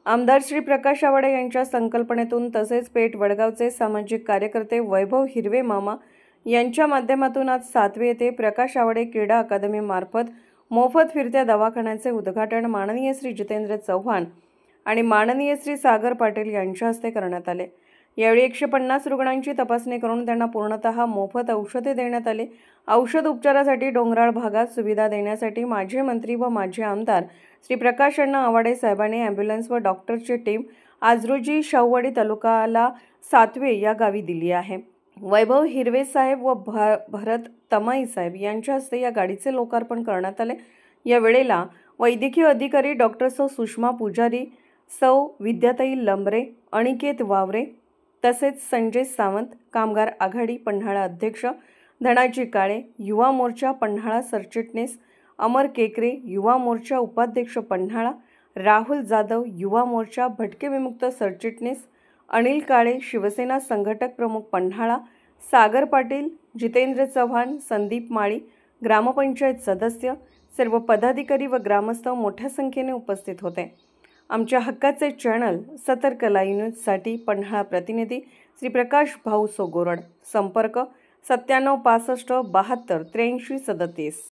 आमदार श्री प्रकाश आवाडे यांच्या संकल्पनेतून तसेच पेठ वडगावचे सामाजिक कार्यकर्ते वैभव हिरवे मामा यांच्या माध्यमातून आज सातवे येथे प्रकाश आवाडे क्रीडा अकादमी मार्फत मोफत फिरत्या दवाखान्याचे उद्घाटन माननीय श्री जितेंद्र चव्हाण आणि माननीय श्री सागर पाटील यांच्या हस्ते करण्यात आले। यावेळी 150 रुग्णांची तपासणी करून त्यांना पूर्णतः मोफत औषधे देण्यात आले। औषध उपचारासाठी डोंगराळ भागात सुविधा देण्यासाठी माजी मंत्री व माजी आमदार श्री प्रकाश अण्णा आवाडे साहेबांनी ॲम्ब्युलन्स व डॉक्टरची टीम आज रोजी शाहूवाडी तालुक्याला सातवे या गावी दिली आहे। वैभव हिरवे साहेब व भरत तमाई साहेब यांच्या हस्ते या गाडीचे लोकार्पण करण्यात आले। या वेळेला वैद्यकीय अधिकारी डॉक्टर सौ सुषमा पुजारी, सौ विद्याताई लंबरे, अनिकेत वावरे तसेच संजय सावंत, कामगार आघाडी पन्हाळा अध्यक्ष धनाजी काळे, युवा मोर्चा पन्हाळा सरचिटणीस अमर केकरे, युवा मोर्चा उपाध्यक्ष पन्हाळा राहुल जाधव, युवा मोर्चा भटके विमुक्त सरचिटणीस अनिल काळे, शिवसेना संघटक प्रमुख पन्हाळा सागर पाटील, जितेंद्र चव्हाण, संदीप माळी, ग्रामपंचायत सदस्य, सर्व पदाधिकारी व ग्रामस्थ मोठ्या संख्येने उपस्थित होते। आमच्या हक्काचे चॅनल सतर्क लाईव्ह न्यूजसाठी पन्हाळा प्रतिनिधी श्री प्रकाश भाऊ सोगोरड। संपर्क 9765 72 83 37।